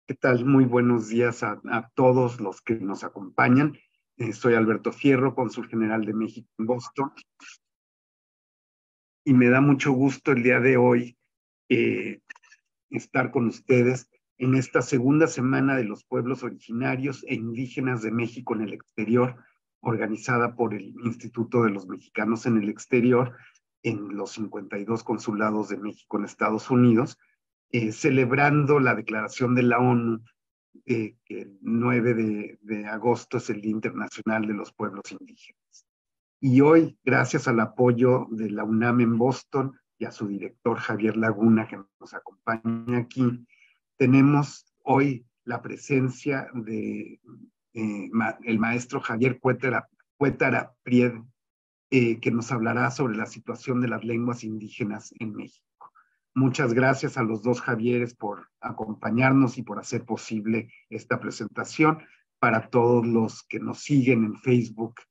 ¿Qué tal? Muy buenos días a todos los que nos acompañan. Soy Alberto Fierro, cónsul general de México en Boston, y me da mucho gusto el día de hoy eh, estar con ustedes en esta segunda semana de los pueblos originarios e indígenas de México en el exterior, organizada por el Instituto de los Mexicanos en el Exterior en los 52 consulados de México en Estados Unidos, celebrando la declaración de la ONU que el 9 de agosto es el Día Internacional de los Pueblos Indígenas. Y hoy, gracias al apoyo de la UNAM en Boston y a su director Javier Laguna, que nos acompaña aquí, tenemos hoy la presencia de el maestro Javier Cuétara Pried, que nos hablará sobre la situación de las lenguas indígenas en México. Muchas gracias a los dos Javieres por acompañarnos y por hacer posible esta presentación. Para todos los que nos siguen en Facebook,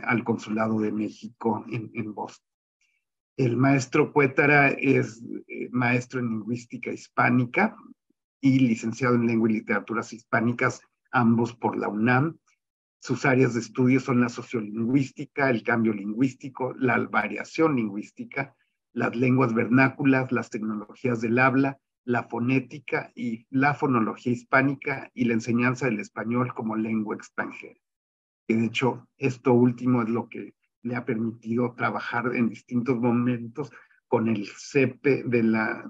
al Consulado de México en Boston. El maestro Cuétara es maestro en lingüística hispánica y licenciado en lengua y literaturas hispánicas, ambos por la UNAM. Sus áreas de estudio son la sociolingüística, el cambio lingüístico, la variación lingüística, las lenguas vernáculas, las tecnologías del habla, la fonética y la fonología hispánica y la enseñanza del español como lengua extranjera. Que de hecho, esto último es lo que le ha permitido trabajar en distintos momentos con el CEPE de la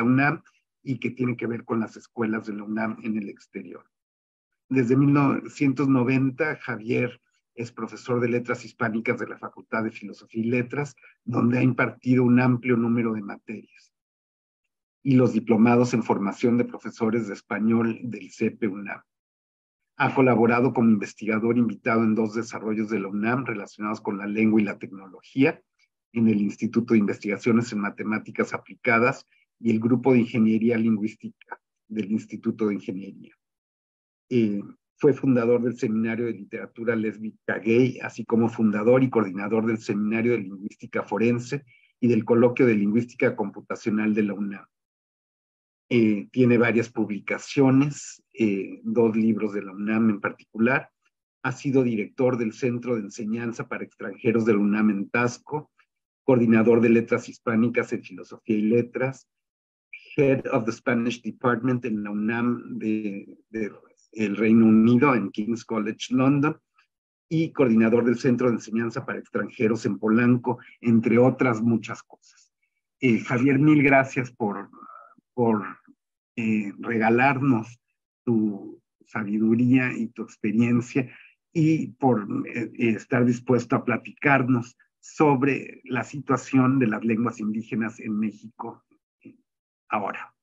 UNAM y que tiene que ver con las escuelas de la UNAM en el exterior. Desde 1990, Javier es profesor de Letras Hispánicas de la Facultad de Filosofía y Letras, donde ha impartido un amplio número de materias. Y los diplomados en formación de profesores de español del CEPE UNAM. Ha colaborado como investigador invitado en 2 desarrollos de la UNAM relacionados con la lengua y la tecnología, en el Instituto de Investigaciones en Matemáticas Aplicadas y el Grupo de Ingeniería Lingüística del Instituto de Ingeniería. Fue fundador del Seminario de Literatura Lésbica Gay, así como fundador y coordinador del Seminario de Lingüística Forense y del Coloquio de Lingüística Computacional de la UNAM. Tiene varias publicaciones, 2 libros de la UNAM en particular. Ha sido director del Centro de Enseñanza para Extranjeros de la UNAM en Tasco, coordinador de Letras Hispánicas en Filosofía y Letras, Head of the Spanish Department en la UNAM el Reino Unido, en King's College London, y coordinador del Centro de Enseñanza para Extranjeros en Polanco, entre otras muchas cosas. Javier, mil gracias por regalarnos tu sabiduría y tu experiencia y por estar dispuesto a platicarnos sobre la situación de las lenguas indígenas en México ahora.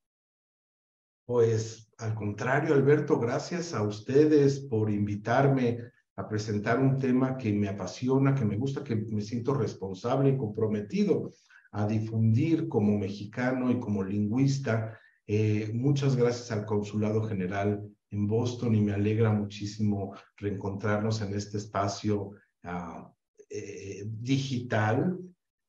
Pues al contrario, Alberto, gracias a ustedes por invitarme a presentar un tema que me apasiona, que me gusta, que me siento responsable y comprometido a difundir como mexicano y como lingüista. Muchas gracias al Consulado General en Boston y me alegra muchísimo reencontrarnos en este espacio digital,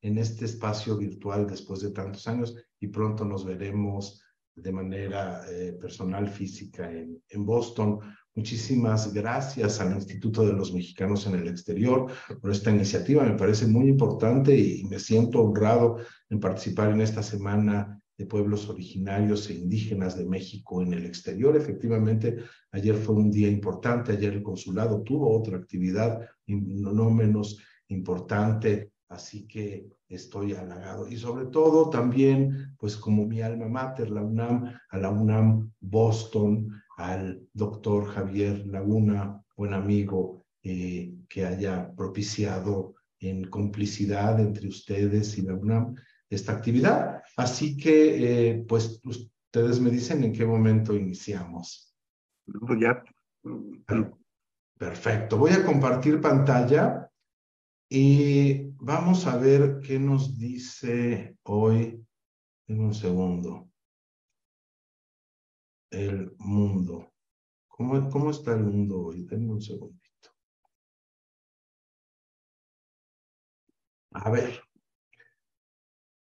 en este espacio virtual después de tantos años, y pronto nos veremos de manera personal, física en Boston. Muchísimas gracias al Instituto de los Mexicanos en el Exterior por esta iniciativa. Me parece muy importante y me siento honrado en participar en esta semana de pueblos originarios e indígenas de México en el exterior. Efectivamente, ayer fue un día importante. Ayer el consulado tuvo otra actividad no menos importante. Así que estoy halagado. Y sobre todo también, pues como mi alma mater, la UNAM, a la UNAM Boston, al doctor Javier Laguna, buen amigo, que haya propiciado en complicidad entre ustedes y la UNAM esta actividad. Así que, pues ustedes me dicen en qué momento iniciamos. Ya. Perfecto. Voy a compartir pantalla. Y vamos a ver qué nos dice hoy, en un segundo, el mundo. ¿Cómo está el mundo hoy? Denme un segundito. A ver,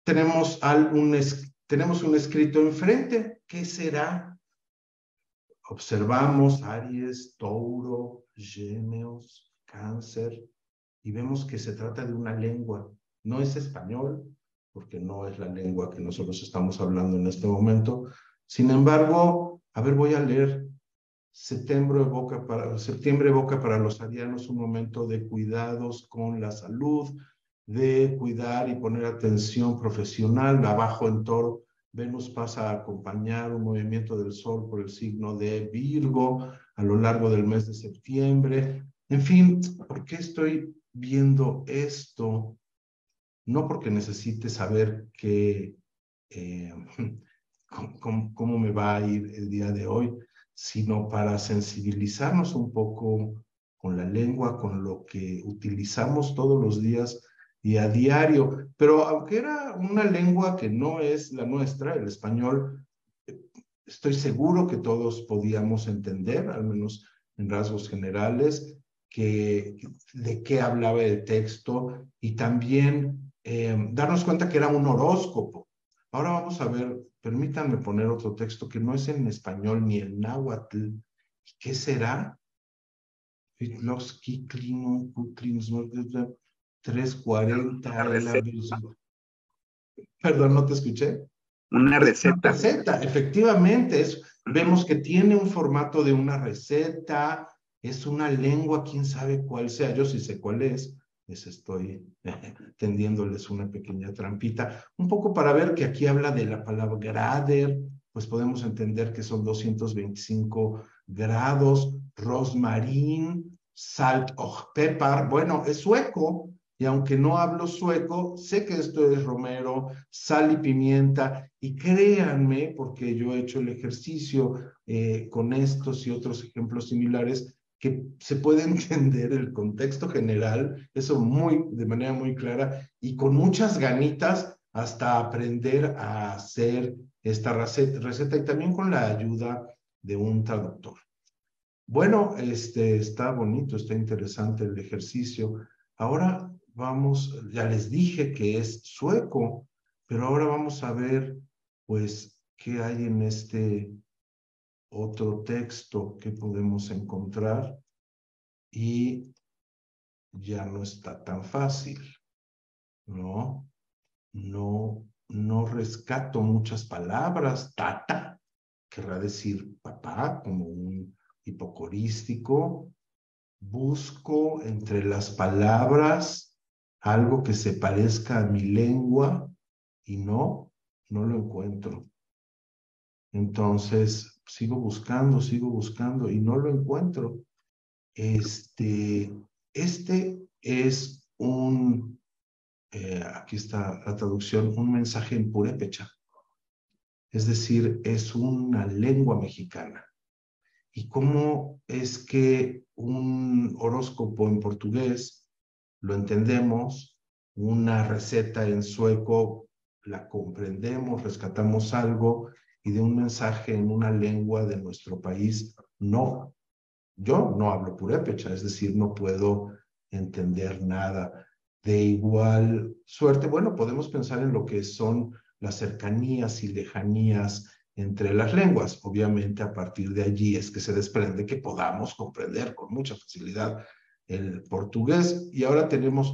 tenemos un escrito enfrente ¿Qué será? Observamos Aries, Tauro, Gémeos, Cáncer, y vemos que se trata de una lengua. No es español, porque no es la lengua que nosotros estamos hablando en este momento. Sin embargo, a ver, voy a leer. Septiembre evoca para los arianos un momento de cuidados con la salud, de cuidar y poner atención profesional. Abajo en Toro, Venus pasa a acompañar un movimiento del Sol por el signo de Virgo a lo largo del mes de septiembre. En fin, ¿por qué estoy viendo esto? No porque necesite saber cómo me va a ir el día de hoy, sino para sensibilizarnos un poco con la lengua, con lo que utilizamos todos los días y a diario. Pero aunque era una lengua que no es la nuestra, el español, estoy seguro que todos podíamos entender, al menos en rasgos generales, de qué hablaba el texto y también darnos cuenta que era un horóscopo. Ahora vamos a ver, permítanme poner otro texto que no es en español ni en náhuatl. ¿Qué será? 340. Perdón, no te escuché. Una receta. Una receta, efectivamente. Vemos que tiene un formato de una receta, es una lengua, quién sabe cuál sea. Yo sí sé cuál es. Les estoy tendiéndoles una pequeña trampita, un poco para ver que aquí habla de la palabra grader, pues podemos entender que son 225 grados, rosmarín, salt och pepper, bueno, es sueco, y aunque no hablo sueco, sé que esto es romero, sal y pimienta, y créanme, porque yo he hecho el ejercicio con estos y otros ejemplos similares, que se puede entender el contexto general, eso de manera muy clara, y con muchas ganitas hasta aprender a hacer esta receta y también con la ayuda de un traductor. Bueno, está bonito, está interesante el ejercicio. Ahora vamos, ya les dije que es sueco, pero ahora vamos a ver, pues, qué hay en este otro texto que podemos encontrar y ya no está tan fácil, ¿no? No rescato muchas palabras. Tata querrá decir papá, como un hipocorístico. Busco entre las palabras algo que se parezca a mi lengua y no lo encuentro. Entonces, sigo buscando y no lo encuentro. Este es aquí está la traducción, un mensaje en purépecha. Es decir, es una lengua mexicana. ¿Y cómo es que un horóscopo en portugués lo entendemos, una receta en sueco la comprendemos, rescatamos algo, y de un mensaje en una lengua de nuestro país no? Yo no hablo purépecha, es decir, no puedo entender nada. De igual suerte, bueno, podemos pensar en lo que son las cercanías y lejanías entre las lenguas. Obviamente, a partir de allí es que se desprende que podamos comprender con mucha facilidad el portugués. Y ahora tenemos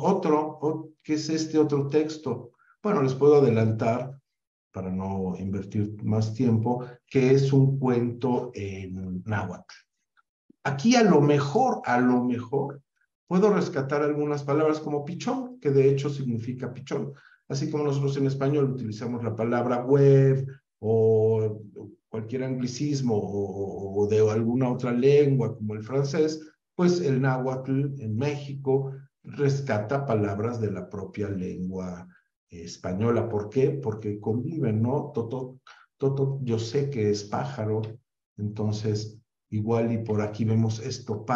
¿qué es este otro texto? Bueno, les puedo adelantar, para no invertir más tiempo, que es un cuento en náhuatl. Aquí a lo mejor, puedo rescatar algunas palabras como pichón, que de hecho significa pichón. Así como nosotros en español utilizamos la palabra web o cualquier anglicismo o de alguna otra lengua como el francés, pues el náhuatl en México rescata palabras de la propia lengua española. ¿Por qué? Porque conviven, ¿no? Toto, yo sé que es pájaro, entonces igual y por aquí vemos esto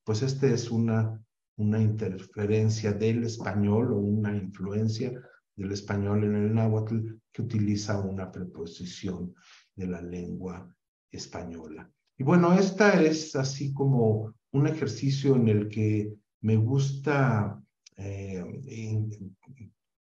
pues es una interferencia del español o una influencia del español en el náhuatl que utiliza una preposición de la lengua española. Y bueno, esta es así como un ejercicio en el que me gusta,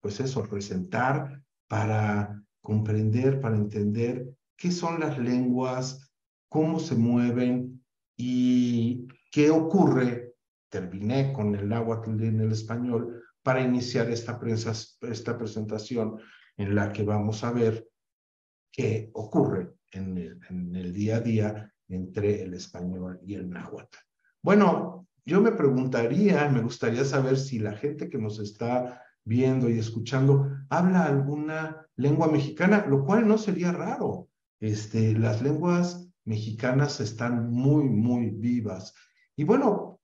pues eso, presentar para comprender, para entender qué son las lenguas, cómo se mueven y qué ocurre. Terminé con el náhuatl en el español para iniciar esta presentación en la que vamos a ver qué ocurre en el día a día entre el español y el náhuatl. Bueno, yo me gustaría saber si la gente que nos está viendo y escuchando habla alguna lengua mexicana, lo cual no sería raro. Las lenguas mexicanas están muy, muy vivas. Y bueno,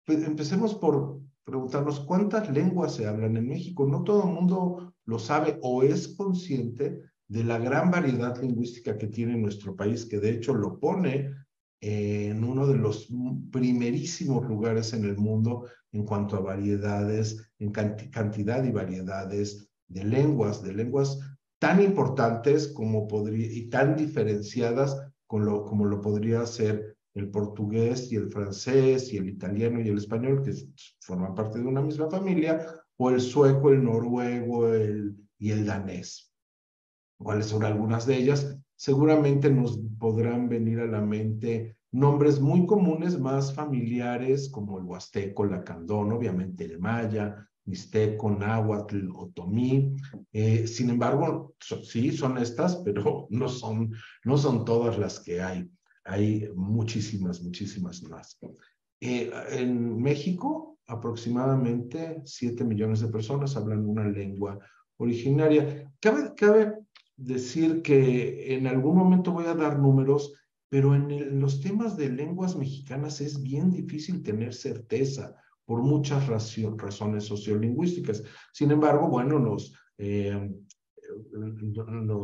pues empecemos por preguntarnos cuántas lenguas se hablan en México. No todo el mundo lo sabe o es consciente de la gran variedad lingüística que tiene nuestro país, que de hecho lo pone en uno de los primerísimos lugares en el mundo en cuanto a variedades, en cantidad y variedades de lenguas tan importantes como y tan diferenciadas como lo podría ser el portugués y el francés y el italiano y el español, que forman parte de una misma familia, o el sueco, el noruego y el danés. ¿Cuáles son algunas de ellas? Seguramente nos podrán venir a la mente nombres muy comunes, más familiares, como el huasteco, el lacandón, obviamente el maya, mixteco, náhuatl, otomí. Sin embargo, sí son estas, pero no son todas las que hay. Hay muchísimas, muchísimas más. En México, aproximadamente 7 millones de personas hablan una lengua originaria. Cabe decir que en algún momento voy a dar números, pero en los temas de lenguas mexicanas es bien difícil tener certeza por muchas razones sociolingüísticas. Sin embargo, bueno,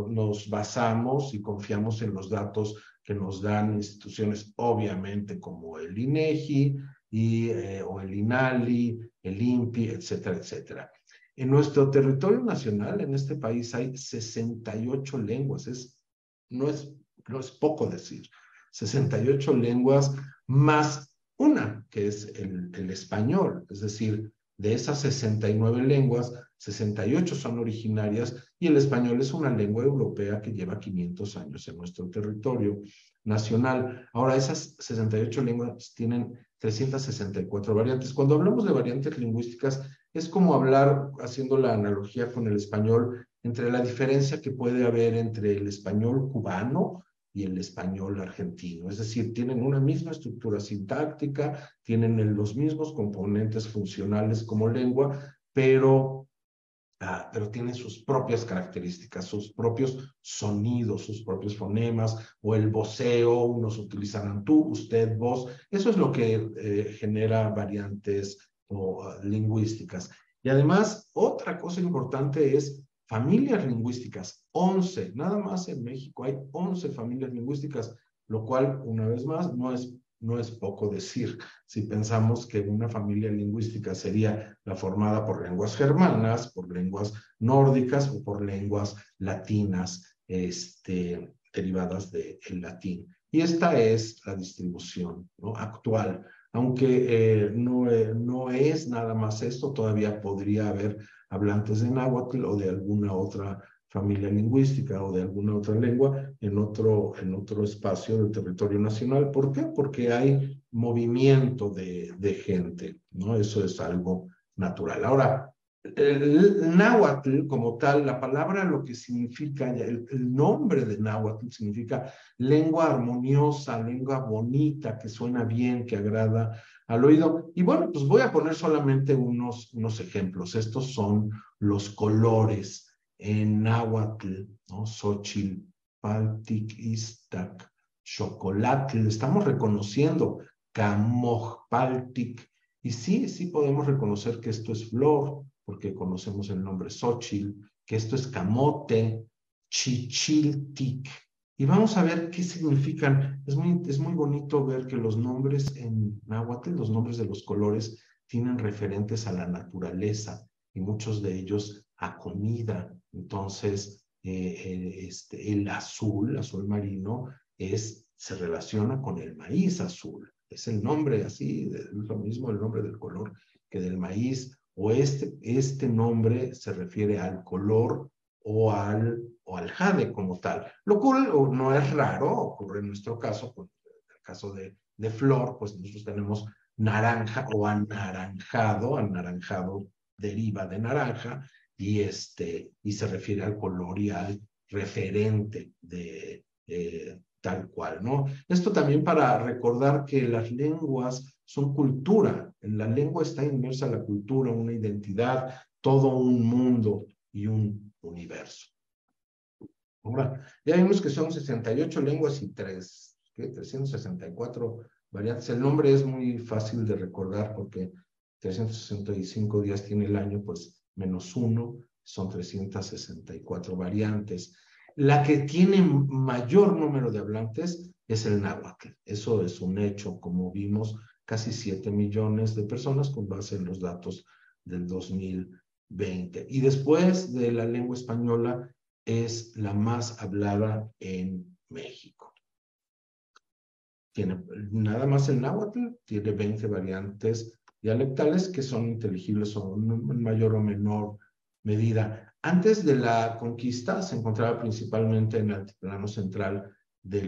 nos basamos y confiamos en los datos que nos dan instituciones, obviamente, como el INEGI o el INALI, el INPI, etcétera, etcétera. En nuestro territorio nacional, en este país, hay 68 lenguas. No es poco decir. 68 lenguas más una, que es el español. Es decir, de esas 69 lenguas, 68 son originarias y el español es una lengua europea que lleva 500 años en nuestro territorio nacional. Ahora, esas 68 lenguas tienen 364 variantes. Cuando hablamos de variantes lingüísticas, es como hablar, haciendo la analogía con el español, entre la diferencia que puede haber entre el español cubano y el español argentino. Es decir, tienen una misma estructura sintáctica, tienen los mismos componentes funcionales como lengua, pero tienen sus propias características, sus propios sonidos, sus propios fonemas, o el voceo, unos utilizarán tú, usted, vos. Eso es lo que genera variantes lingüísticas. Y además, otra cosa importante es familias lingüísticas. 11, nada más en México hay 11 familias lingüísticas, lo cual, una vez más, no es poco decir. Si pensamos que una familia lingüística sería la formada por lenguas germanas, por lenguas nórdicas o por lenguas latinas derivadas del latín. Y esta es la distribución, ¿no?, actual. Aunque no es nada más esto, todavía podría haber hablantes de náhuatl o de alguna otra familia lingüística o de alguna otra lengua en otro espacio del territorio nacional. ¿Por qué? Porque hay movimiento de gente, ¿no? Eso es algo natural. Ahora, el náhuatl como tal, la palabra lo que significa, el nombre de náhuatl significa lengua armoniosa, lengua bonita, que suena bien, que agrada al oído. Y bueno, pues voy a poner solamente unos ejemplos. Estos son los colores en náhuatl, ¿no? Xochitl, Paltic, Iztac, Xocolatl. Estamos reconociendo Camojpaltic. Y sí podemos reconocer que esto es flor, porque conocemos el nombre Xochitl, que esto es camote, Chichiltic. Y vamos a ver qué significan. Es muy bonito ver que los nombres en náhuatl, los nombres de los colores, tienen referentes a la naturaleza y muchos de ellos a comida. Entonces, el azul marino, se relaciona con el maíz azul. Es el nombre así, es lo mismo el nombre del color que del maíz, o este nombre se refiere al color o al jade como tal. Lo cual no es raro, ocurre en nuestro caso, en el caso de flor, pues nosotros tenemos naranja o anaranjado. Anaranjado deriva de naranja y se refiere al color y al referente de tal cual, ¿no? Esto también para recordar que las lenguas son cultura. En la lengua está inmersa la cultura, una identidad, todo un mundo y un universo. Ahora, ya vimos que son 68 lenguas y 364 variantes. El nombre es muy fácil de recordar porque 365 días tiene el año, pues menos uno, son 364 variantes. La que tiene mayor número de hablantes es el náhuatl. Eso es un hecho, como vimos, casi 7 millones de personas con base en los datos del 2020. Y después de la lengua española, es la más hablada en México. Tiene nada más el náhuatl, tiene 20 variantes dialectales que son inteligibles en mayor o menor medida. Antes de la conquista se encontraba principalmente en el altiplano central de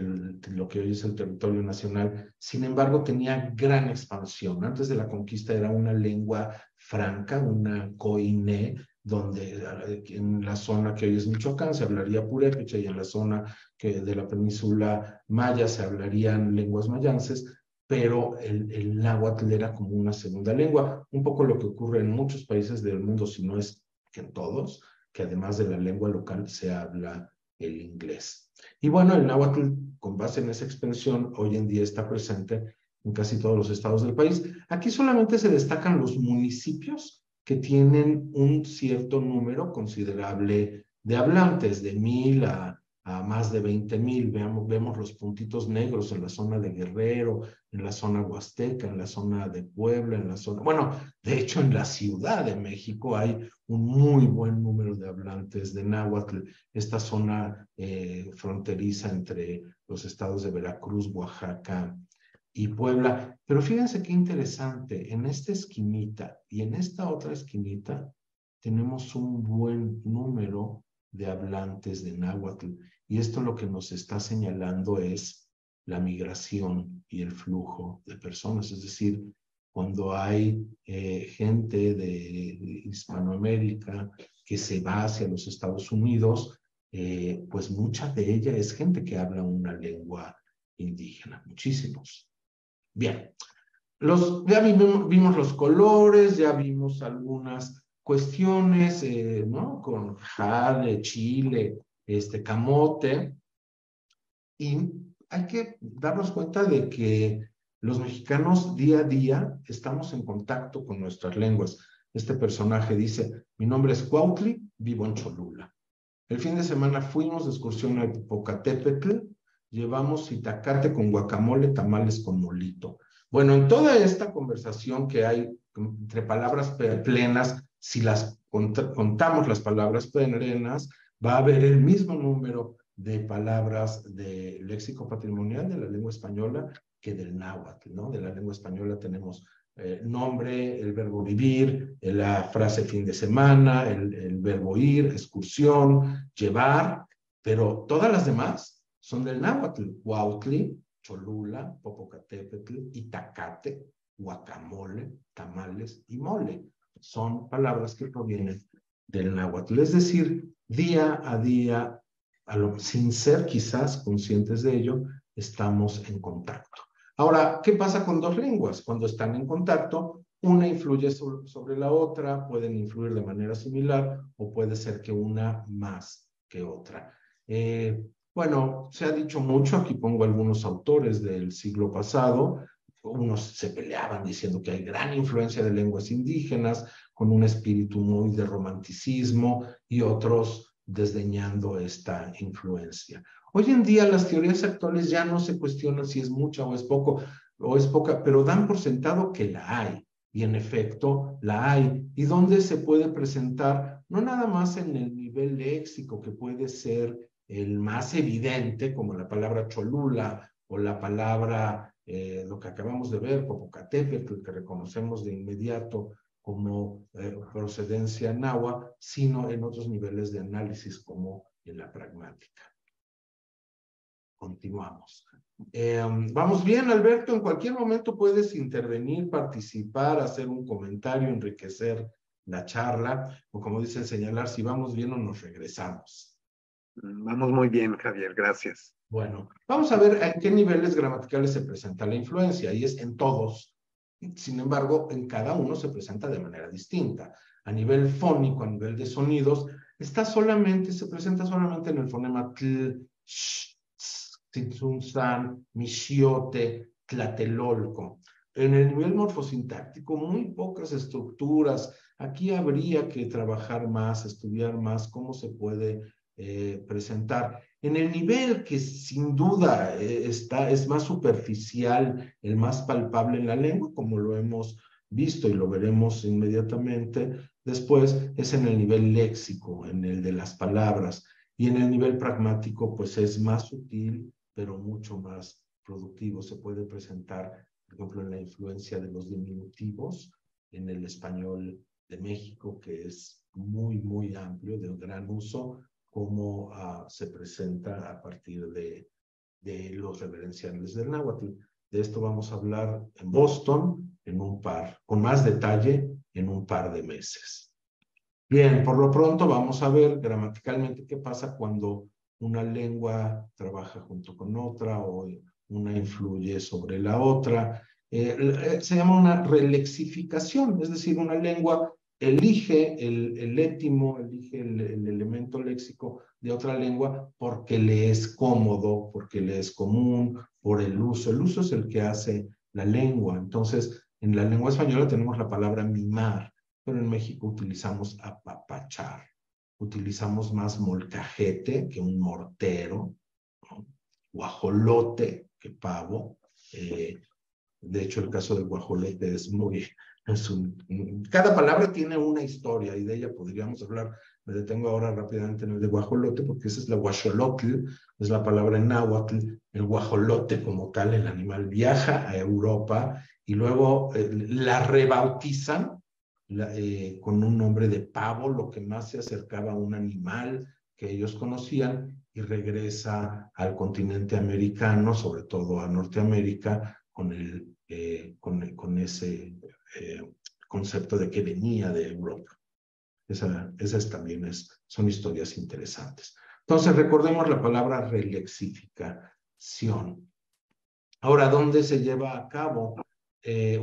lo que hoy es el territorio nacional. Sin embargo, tenía gran expansión. Antes de la conquista era una lengua franca, una koiné, donde en la zona que hoy es Michoacán se hablaría purépecha y en la zona de la península maya se hablarían lenguas mayances, pero el náhuatl era como una segunda lengua, un poco lo que ocurre en muchos países del mundo, si no es que en todos, que además de la lengua local se habla el inglés. Y bueno, el náhuatl, con base en esa expansión, hoy en día está presente en casi todos los estados del país. Aquí solamente se destacan los municipios que tienen un cierto número considerable de hablantes, de 1,000 a más de 20,000. Vemos los puntitos negros en la zona de Guerrero, en la zona huasteca, en la zona de Puebla, en la zona... Bueno, de hecho, en la Ciudad de México hay un muy buen número de hablantes de náhuatl. Esta zona fronteriza entre los estados de Veracruz, Oaxaca y Puebla. Pero fíjense qué interesante, en esta esquinita y en esta otra esquinita tenemos un buen número de hablantes de náhuatl. Y esto lo que nos está señalando es la migración y el flujo de personas. Es decir, cuando hay gente de Hispanoamérica que se va hacia los Estados Unidos, pues mucha de ella es gente que habla una lengua indígena, muchísimos. Bien, ya vimos los colores, ya vimos algunas cuestiones, ¿no? Con jade, chile, camote. Y hay que darnos cuenta de que los mexicanos día a día estamos en contacto con nuestras lenguas. Este personaje dice, mi nombre es Cuautli, vivo en Cholula. El fin de semana fuimos de excursión al Popocatépetl, llevamos itacate con guacamole, tamales con molito. Bueno, en toda esta conversación que hay entre palabras plenas, si las contamos las palabras plenas, va a haber el mismo número de palabras de léxico patrimonial de la lengua española que del náhuatl, ¿no? De la lengua española tenemos nombre, el verbo vivir, la frase fin de semana, el verbo ir, excursión, llevar, pero todas las demás son del náhuatl. Cuautli, Cholula, Popocatépetl, itacate, guacamole, tamales y mole. Son palabras que provienen del náhuatl. Es decir, día a día, sin ser quizás conscientes de ello, estamos en contacto. Ahora, ¿qué pasa con dos lenguas? Cuando están en contacto, una influye sobre la otra, pueden influir de manera similar o puede ser que una más que otra. Bueno, se ha dicho mucho, aquí pongo algunos autores del siglo pasado, unos se peleaban diciendo que hay gran influencia de lenguas indígenas, con un espíritu muy de romanticismo, y otros desdeñando esta influencia. Hoy en día las teorías actuales ya no se cuestionan si es mucha o es poca, pero dan por sentado que la hay. Y en efecto, la hay. ¿Y dónde se puede presentar? No nada más en el nivel léxico, que puede ser el más evidente, como la palabra Cholula o la palabra, lo que acabamos de ver, Popocatépetl, que reconocemos de inmediato como procedencia náhuatl, sino en otros niveles de análisis como en la pragmática. Continuamos. Vamos bien, Alberto. En cualquier momento puedes intervenir, participar, hacer un comentario, enriquecer la charla, o como dicen, señalar si vamos bien o nos regresamos. Vamos muy bien, Javier, gracias. Bueno, vamos a ver en qué niveles gramaticales se presenta la influencia, y es en todos. Sin embargo, en cada uno se presenta de manera distinta. A nivel fónico, a nivel de sonidos, se presenta solamente en el fonema tl, sh, Tzintzuntzan, Mixiote, Tlatelolco. En el nivel morfosintáctico, muy pocas estructuras. Aquí habría que trabajar más, estudiar más cómo se puede presentar. En el nivel que sin duda es más superficial, el más palpable en la lengua, como lo hemos visto y lo veremos inmediatamente después, es en el nivel léxico, en el de las palabras. Y en el nivel pragmático, pues es más sutil, pero mucho más productivo. Se puede presentar, por ejemplo, en la influencia de los diminutivos, en el español de México, que es muy, muy amplio, de un gran uso, cómo se presenta a partir de los reverenciales del náhuatl. De esto vamos a hablar en Boston, con más detalle, en un par de meses. Bien, por lo pronto vamos a ver gramaticalmente qué pasa cuando una lengua trabaja junto con otra o una influye sobre la otra. Se llama una relexificación, es decir, una lengua elige el étimo, elige el elemento léxico de otra lengua porque le es cómodo, porque le es común, por el uso. El uso es el que hace la lengua. Entonces, en la lengua española tenemos la palabra mimar, pero en México utilizamos apapachar. Utilizamos más molcajete que un mortero, ¿no? Guajolote que pavo. De hecho, el caso del guajolote es muy... cada palabra tiene una historia y de ella podríamos hablar. Me detengo ahora rápidamente en el de guajolote porque esa es la guaxolotl, es la palabra en náhuatl. El guajolote como tal, el animal viaja a Europa y luego la rebautizan con un nombre de pavo, lo que más se acercaba a un animal que ellos conocían, y regresa al continente americano, sobre todo a Norteamérica, con ese concepto de que venía de Europa. Esas también son historias interesantes. Entonces, recordemos la palabra relexificación. Ahora, ¿dónde se lleva a cabo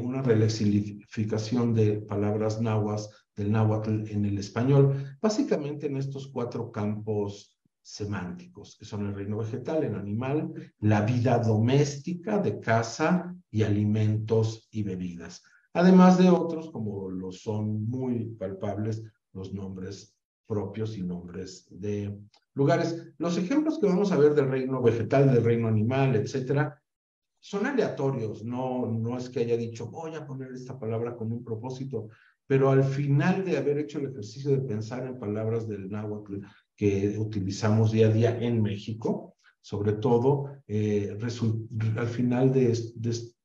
una relexificación de palabras nahuas del náhuatl en el español? Básicamente en estos 4 campos semánticos, que son el reino vegetal, el animal, la vida doméstica de casa y alimentos y bebidas. Además de otros, como lo son muy palpables, los nombres propios y nombres de lugares. Los ejemplos que vamos a ver del reino vegetal, del reino animal, etcétera, son aleatorios, no es que haya dicho voy a poner esta palabra con un propósito, pero al final de haber hecho el ejercicio de pensar en palabras del náhuatl que utilizamos día a día en México, sobre todo al final de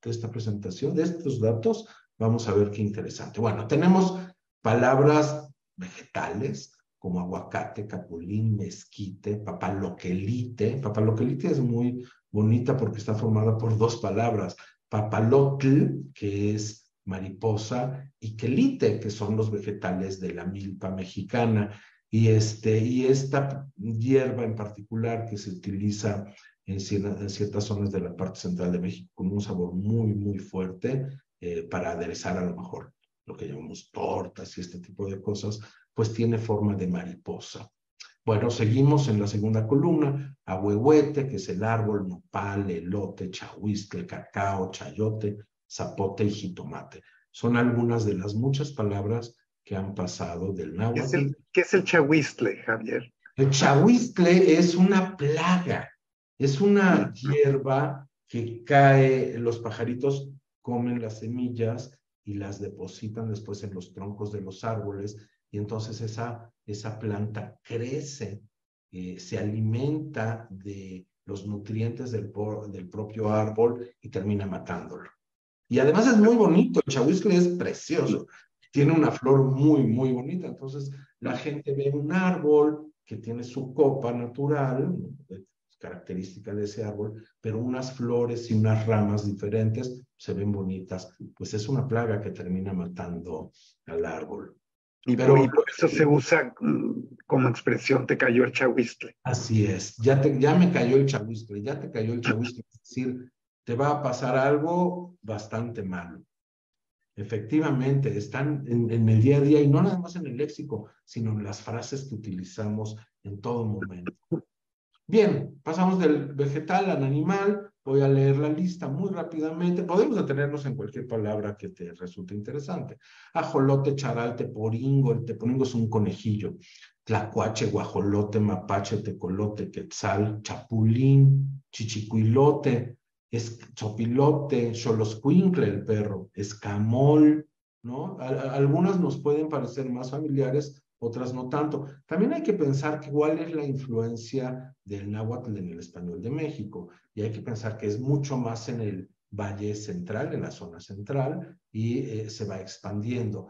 esta presentación, de estos datos, vamos a ver qué interesante. Bueno, tenemos palabras vegetales como aguacate, capulín, mezquite, papaloquelite. Papaloquelite es muy bonita porque está formada por 2 palabras, papalotl, que es mariposa, y quelite, que son los vegetales de la milpa mexicana. Y esta hierba en particular que se utiliza en ciertas zonas de la parte central de México con un sabor muy, muy fuerte para aderezar a lo mejor lo que llamamos tortas y este tipo de cosas, pues tiene forma de mariposa. Bueno, seguimos en la segunda columna, ahuehuete, que es el árbol, nopal, elote, chahuistle, cacao, chayote, zapote y jitomate. Son algunas de las muchas palabras que han pasado del náhuatl. ¿Qué es el chahuistle, Javier? El chahuistle es una plaga, es una hierba que cae, los pajaritos comen las semillas y las depositan después en los troncos de los árboles, y entonces esa planta crece, se alimenta de los nutrientes del propio árbol y termina matándolo. Y además es muy bonito, el chahuiscle es precioso. tiene una flor muy, muy bonita. Entonces, la gente ve un árbol que tiene su copa natural, característica de ese árbol, pero unas flores y unas ramas diferentes se ven bonitas. Pues es una plaga que termina matando al árbol. Y por eso se usa como expresión, te cayó el chahuistle. Así es, ya me cayó el chahuistle, ya te cayó el chahuistle, es decir, te va a pasar algo bastante malo. Efectivamente, están en el día a día y no nada más en el léxico, sino en las frases que utilizamos en todo momento. Bien, pasamos del vegetal al animal. Voy a leer la lista muy rápidamente. Podemos detenernos en cualquier palabra que te resulte interesante. Ajolote, charal, teporingo. El teporingo es un conejillo. Tlacuache, guajolote, mapache, tecolote, quetzal, chapulín, chichicuilote, sopilote, xoloscuincle, el perro, escamol, ¿no? Algunas nos pueden parecer más familiares, otras no tanto. También hay que pensar cuál es la influencia del náhuatl en el español de México, y hay que pensar que es mucho más en el Valle Central, en la zona central, y se va expandiendo.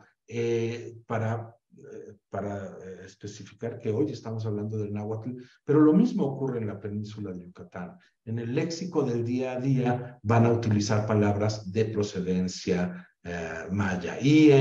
Para especificar que hoy estamos hablando del náhuatl, pero lo mismo ocurre en la península de Yucatán. En el léxico del día a día van a utilizar palabras de procedencia maya. Y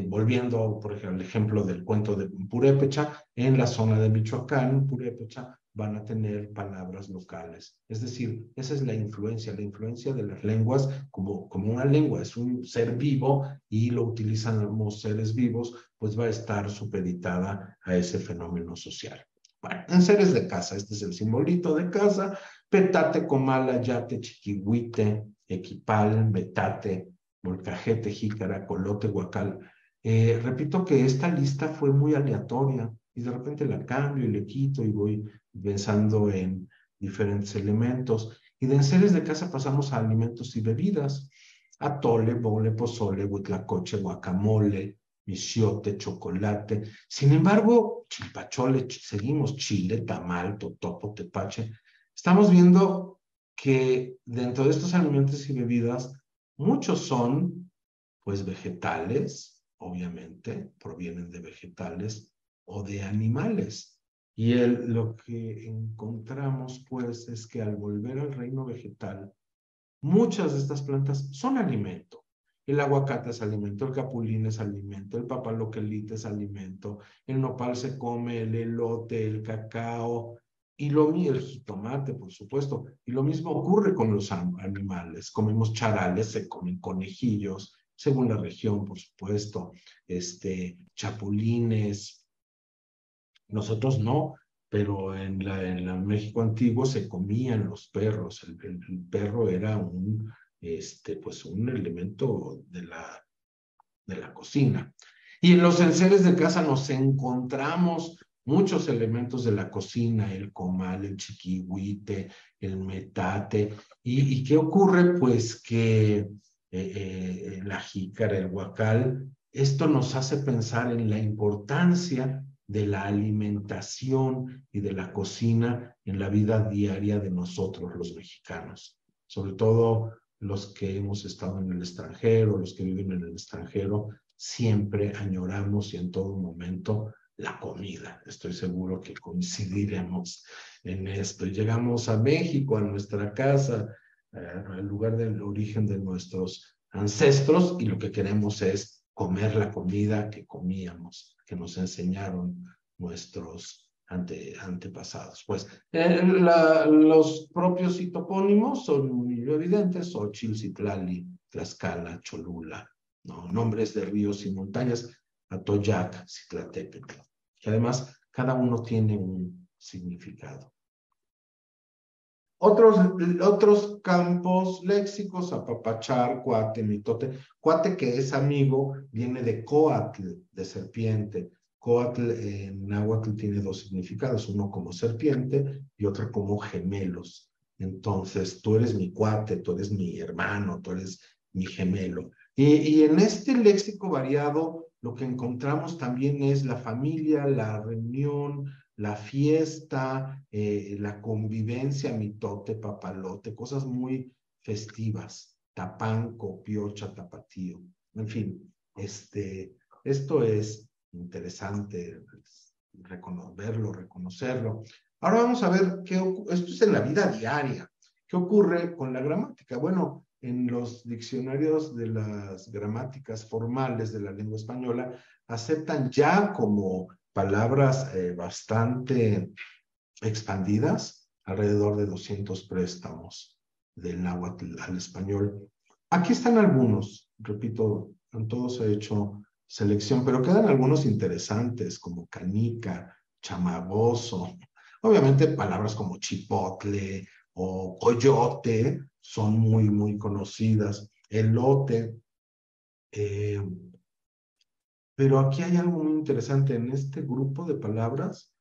volviendo, por ejemplo, al ejemplo del cuento de Purépecha, en la zona de Michoacán, Purépecha, van a tener palabras locales. Es decir, esa es la influencia de las lenguas como una lengua, es un ser vivo y lo utilizan los seres vivos, pues va a estar supeditada a ese fenómeno social. Bueno, en seres de casa, este es el simbolito de casa: petate, comala, yate, chiquihuite, equipal, metate, molcajete, jícara, colote, guacal. Repito que esta lista fue muy aleatoria y de repente la cambio y le quito y voy pensando en diferentes elementos. Y de enseres de casa pasamos a alimentos y bebidas: atole, mole, pozole, huitlacoche, guacamole, michiote, chocolate. Sin embargo, chilpachole, seguimos, chile, tamal, totopo, tepache. Estamos viendo que dentro de estos alimentos y bebidas, muchos son, pues, vegetales, obviamente, provienen de vegetales o de animales. Y lo que encontramos, pues, es que al volver al reino vegetal, muchas de estas plantas son alimento. El aguacate es alimento, el capulín es alimento, el papaloquelite es alimento, el nopal se come, el elote, el cacao, y el jitomate, por supuesto. Y lo mismo ocurre con los animales. Comemos charales, se comen conejillos, según la región, por supuesto, chapulines. Nosotros no, pero en la México antiguo se comían los perros. El perro era pues un elemento de la cocina. Y en los enseres de casa nos encontramos muchos elementos de la cocina: el comal, el chiquihuite, el metate. ¿Y qué ocurre? Pues que la jícara, el guacal, esto nos hace pensar en la importancia de la alimentación y de la cocina en la vida diaria de nosotros los mexicanos, sobre todo los que hemos estado en el extranjero, los que viven en el extranjero. Siempre añoramos y en todo momento la comida. Estoy seguro que coincidiremos en esto. Llegamos a México, a nuestra casa, al lugar del origen de nuestros ancestros, y lo que queremos es comer la comida que comíamos, que nos enseñaron nuestros antepasados. Pues los propios topónimos son muy evidentes: Xochitl, Citlali, Tlaxcala, Cholula, ¿no? Nombres de ríos y montañas: Atoyac, Citlaltépetl, que además cada uno tiene un significado. Otros campos léxicos: apapachar, cuate, mitote. Cuate, que es amigo, viene de coatl, de serpiente. Coatl en náhuatl tiene dos significados: uno como serpiente y otro como gemelos. Entonces, tú eres mi cuate, tú eres mi hermano, tú eres mi gemelo. Y en este léxico variado, lo que encontramos también es la familia, la reunión, la fiesta, la convivencia: mitote, papalote, cosas muy festivas: tapanco, piocha, tapatío. En fin, Esto es interesante verlo, reconocerlo. Ahora vamos a ver esto es en la vida diaria. ¿Qué ocurre con la gramática? Bueno, en los diccionarios de las gramáticas formales de la lengua española aceptan ya como palabras bastante expandidas alrededor de 200 préstamos del náhuatl al español. Aquí están algunos, repito, en todos he hecho selección, pero quedan algunos interesantes como canica, chamagoso. Obviamente palabras como chipotle o coyote son muy, muy conocidas. Elote. Pero aquí hay algo muy interesante. En este grupo de palabras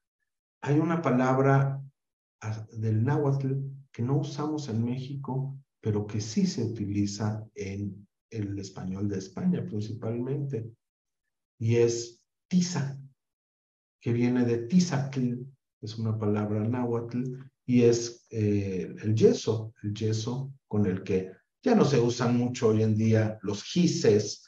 hay una palabra del náhuatl que no usamos en México, pero que sí se utiliza en el español de España principalmente, y es tiza, que viene de tizatl, es una palabra náhuatl, y es el yeso con el que ya no se usan mucho hoy en día los gises,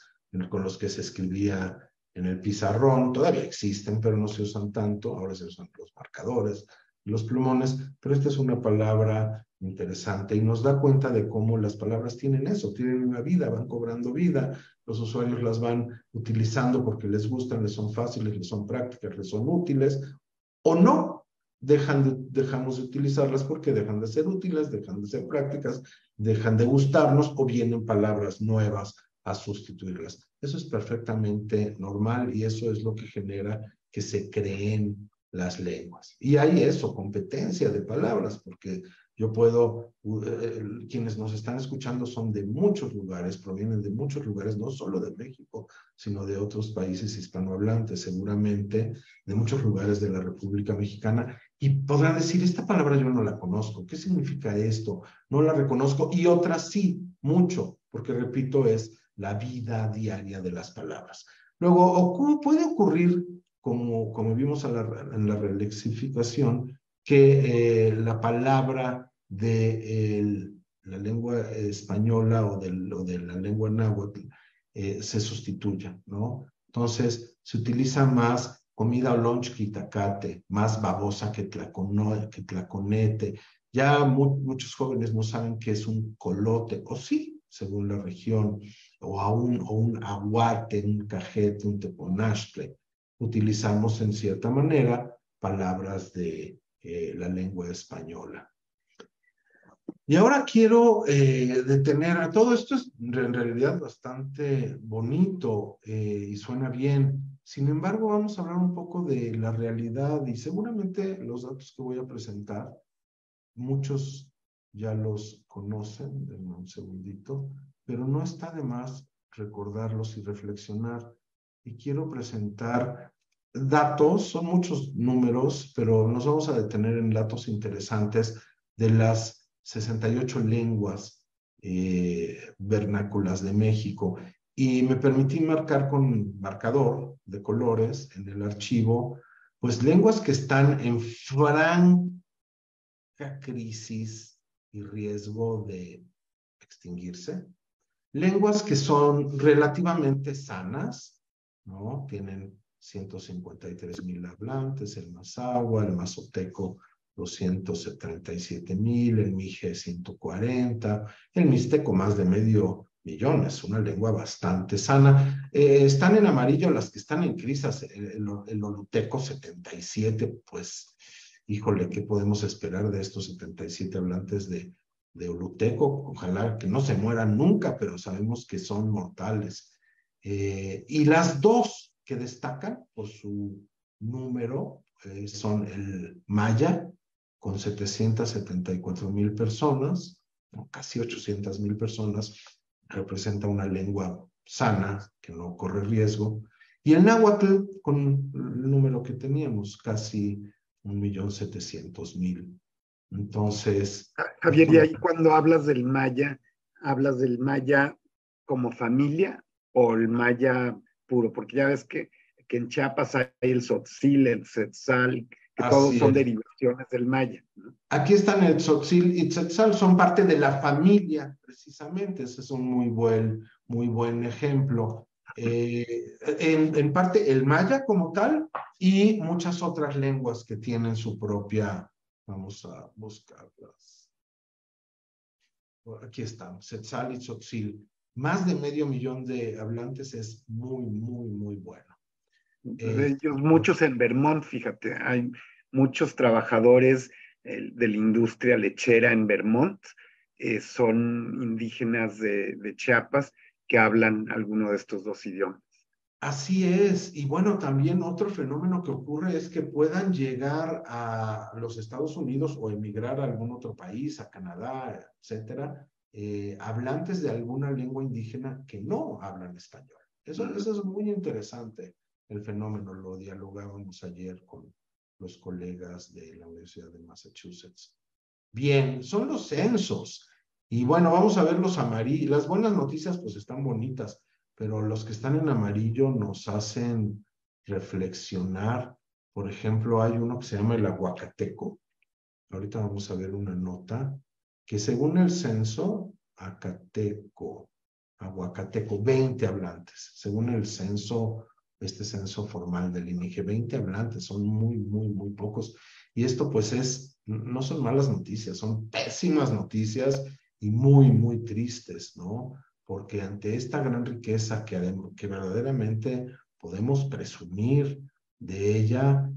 con los que se escribía en el pizarrón, todavía existen, pero no se usan tanto, ahora se usan los marcadores, los plumones, pero esta es una palabra interesante y nos da cuenta de cómo las palabras tienen eso, tienen una vida, van cobrando vida, los usuarios las van utilizando porque les gustan, les son fáciles, les son prácticas, les son útiles, o no, dejamos de utilizarlas porque dejan de ser útiles, dejan de ser prácticas, dejan de gustarnos o vienen palabras nuevas a sustituirlas. Eso es perfectamente normal y eso es lo que genera que se creen las lenguas. Y hay eso, competencia de palabras, porque yo puedo, quienes nos están escuchando son de muchos lugares, provienen de muchos lugares, no solo de México, sino de otros países hispanohablantes, seguramente de muchos lugares de la República Mexicana, y podrán decir, esta palabra yo no la conozco, ¿qué significa esto? No la reconozco, y otras sí, mucho, porque repito, es la vida diaria de las palabras. Luego, puede ocurrir, como vimos en la relexificación, que la palabra de la lengua española o de la lengua náhuatl se sustituya, ¿no? Entonces, se utiliza más comida o lunch que itacate, más babosa que tlaconete. Ya muchos jóvenes no saben qué es un colote, o sí, según la región, o un aguate, un cajete, un teponashtle. Utilizamos en cierta manera palabras de la lengua española. Y ahora quiero detener a todo esto, es en realidad bastante bonito y suena bien. Sin embargo, vamos a hablar un poco de la realidad y seguramente los datos que voy a presentar, muchos ya los conocen, denme un segundito, pero no está de más recordarlos y reflexionar. Y quiero presentar datos, son muchos números, pero nos vamos a detener en datos interesantes de las 68 lenguas vernáculas de México. Y me permití marcar con marcador de colores en el archivo, pues lenguas que están en franca crisis y riesgo de extinguirse. Lenguas que son relativamente sanas, ¿no? Tienen 153,000 hablantes, el mazahua, el mazoteco 237,000, el mije 140, el mixteco más de 500,000, es una lengua bastante sana. Están en amarillo las que están en crisis, el oluteco 77, pues, híjole, ¿qué podemos esperar de estos 77 hablantes de oluteco? Ojalá que no se mueran nunca, pero sabemos que son mortales. Y las dos que destacan por su número son el maya, con 774,000 personas, ¿no? Casi 800,000 personas, representa una lengua sana, que no corre riesgo, y el náhuatl, con el número que teníamos, casi 1,700,000. Entonces, Javier, y ahí cuando hablas del maya como familia o el maya puro, porque ya ves que en Chiapas hay el tzotzil, el tzetzal, que todos son derivaciones del maya, ¿no? Aquí están el tzotzil y tzetzal, son parte de la familia, precisamente. Ese es un muy buen ejemplo. En parte el maya como tal y muchas otras lenguas que tienen su propia, vamos a buscarlas. Aquí están, Tzetzal y Tzotzil. Más de 500,000 de hablantes es muy, muy, muy bueno. De ellos, muchos en Vermont, fíjate, hay muchos trabajadores de la industria lechera en Vermont, son indígenas de Chiapas que hablan alguno de estos dos idiomas. Así es. Y bueno, también otro fenómeno que ocurre es que puedan llegar a los Estados Unidos o emigrar a algún otro país, a Canadá, etcétera, hablantes de alguna lengua indígena que no hablan español. Eso es muy interesante, el fenómeno. Lo dialogábamos ayer con los colegas de la Universidad de Massachusetts. Bien, son los censos. Y bueno, vamos a ver los amarillos. Las buenas noticias pues están bonitas, pero los que están en amarillo nos hacen reflexionar. Por ejemplo, hay uno que se llama el aguacateco. Ahorita vamos a ver una nota que según el censo, aguacateco, 20 hablantes. Según el censo, este censo formal del INEGI, 20 hablantes, son muy, muy, muy pocos. Y esto pues no son malas noticias, son pésimas noticias y muy, muy tristes, ¿no? Porque ante esta gran riqueza que verdaderamente podemos presumir de ella,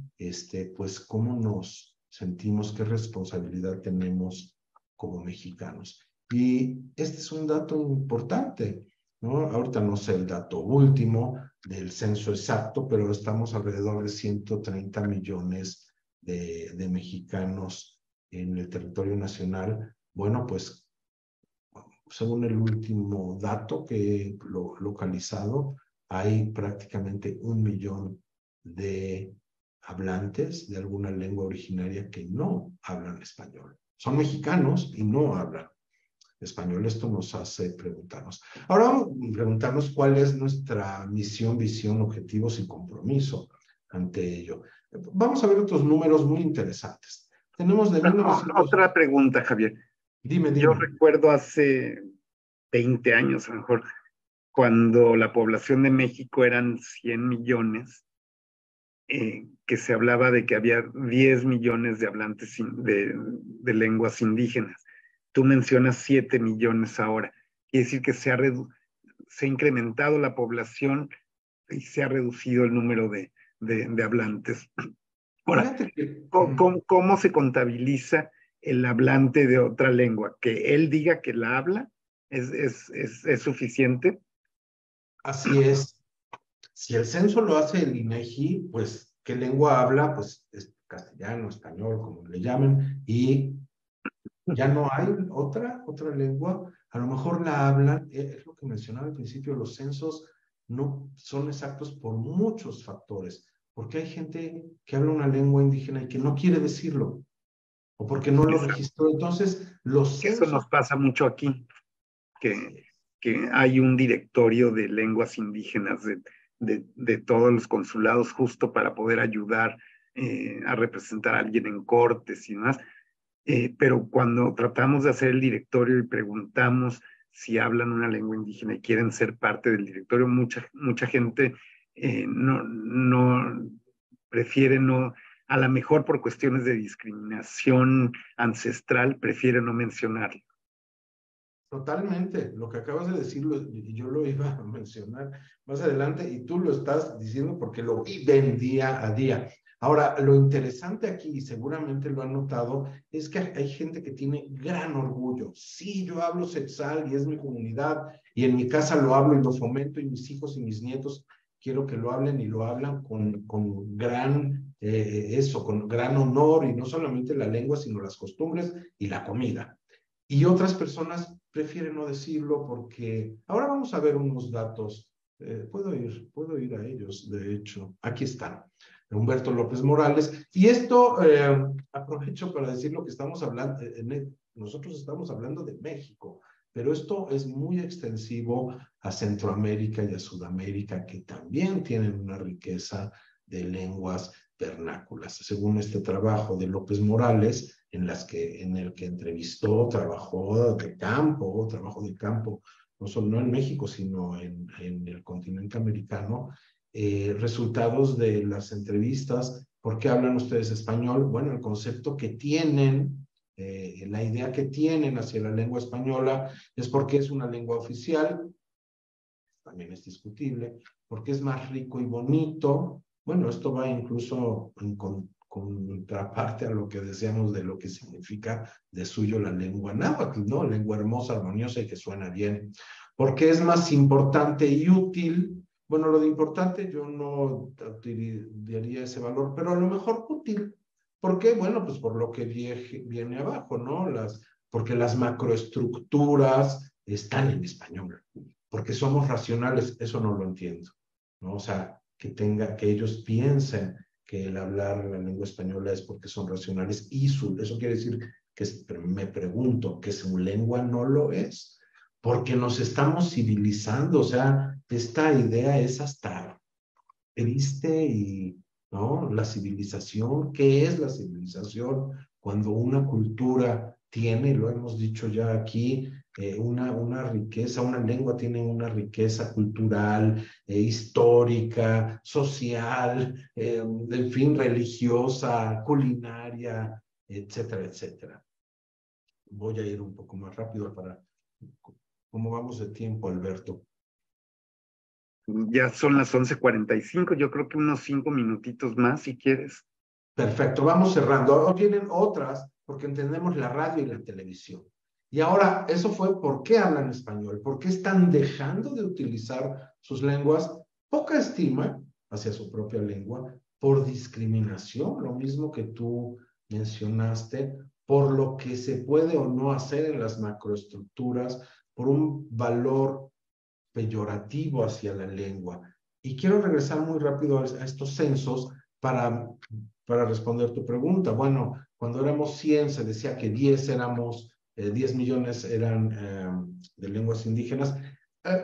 pues cómo nos sentimos, qué responsabilidad tenemos como mexicanos. Y este es un dato importante, ¿no? Ahorita no sé el dato último del censo exacto, pero estamos alrededor de 130 millones de mexicanos en el territorio nacional. Bueno, pues según el último dato que he localizado, hay prácticamente 1 millón de hablantes de alguna lengua originaria que no hablan español. Son mexicanos y no hablan español. Esto nos hace preguntarnos. Ahora vamos a preguntarnos cuál es nuestra misión, visión, objetivos y compromiso ante ello. Vamos a ver otros números muy interesantes. Tenemos de 1900... Otra pregunta, Javier. Dime, Yo dime. recuerdo hace 20 años, a lo mejor, cuando la población de México eran 100 millones, que se hablaba de que había 10 millones de hablantes de lenguas indígenas. Tú mencionas 7 millones ahora. Quiere decir que se ha incrementado la población y se ha reducido el número de hablantes. Ahora, Fíjate que... ¿cómo se contabiliza el hablante de otra lengua? ¿Que él diga que la habla es suficiente? Así es. Si el censo lo hace el INEGI, pues, ¿qué lengua habla? Pues es castellano, español, como le llamen, y ya no hay otra lengua. A lo mejor la hablan, es lo que mencionaba al principio, los censos no son exactos por muchos factores, porque hay gente que habla una lengua indígena y que no quiere decirlo, o porque no lo registró. Entonces, los Eso censos... nos pasa mucho aquí, que, que hay un directorio de lenguas indígenas de todos los consulados justo para poder ayudar a representar a alguien en cortes y demás. Pero cuando tratamos de hacer el directorio y preguntamos si hablan una lengua indígena y quieren ser parte del directorio, mucha gente no prefiere no, a lo mejor por cuestiones de discriminación ancestral, prefiere no mencionarlo. Totalmente, lo que acabas de decir, y yo lo iba a mencionar más adelante, y tú lo estás diciendo porque lo viven día a día. Ahora, lo interesante aquí, y seguramente lo han notado, es que hay gente que tiene gran orgullo. Sí, yo hablo Tzetzal y es mi comunidad, y en mi casa lo hablo y lo fomento, y mis hijos y mis nietos quiero que lo hablen y lo hablan con gran, con gran honor, y no solamente la lengua, sino las costumbres y la comida. Y otras personas prefieren no decirlo porque ahora vamos a ver unos datos. Puedo ir a ellos, de hecho. Aquí están. Humberto López Morales. Y esto aprovecho para decir lo que estamos hablando. Nosotros estamos hablando de México, pero esto es muy extensivo a Centroamérica y a Sudamérica, que también tienen una riqueza de lenguas vernáculas. Según este trabajo de López Morales, en el que entrevistó, trabajó de campo no solo en México, sino en el continente americano, resultados de las entrevistas. ¿Por qué hablan ustedes español? Bueno, el concepto que tienen, la idea que tienen hacia la lengua española es porque es una lengua oficial, también es discutible, porque es más rico y bonito. Bueno, esto va incluso en contraparte a lo que decíamos de lo que significa de suyo la lengua náhuatl, ¿no? Lengua hermosa, armoniosa y que suena bien. Porque es más importante y útil. Bueno, lo de importante yo no daría ese valor, pero a lo mejor útil. ¿Por qué? Bueno, pues por lo que viene abajo, ¿no? Porque las macroestructuras están en español. Porque somos racionales, eso no lo entiendo, ¿no? O sea, que ellos piensen que el hablar la lengua española es porque son racionales y eso quiere decir que me pregunto que su lengua no lo es, porque nos estamos civilizando. O sea, esta idea es hasta triste y, ¿no? La civilización, ¿qué es la civilización? Cuando una cultura tiene, lo hemos dicho ya aquí, una riqueza, una lengua tiene una riqueza cultural, histórica, social, en fin, religiosa, culinaria, etcétera, etcétera. Voy a ir un poco más rápido para... ¿Cómo vamos de tiempo, Alberto? Ya son las 11:45, yo creo que unos 5 minutitos más si quieres. Perfecto, vamos cerrando. Ahora vienen otras, porque entendemos la radio y la televisión. Y ahora, eso fue por qué hablan español, por qué están dejando de utilizar sus lenguas, poca estima hacia su propia lengua, por discriminación, lo mismo que tú mencionaste, por lo que se puede o no hacer en las macroestructuras, por un valor peyorativo hacia la lengua. Y quiero regresar muy rápido a estos censos para responder tu pregunta. Bueno, cuando éramos 100 se decía que 10 millones eran de lenguas indígenas.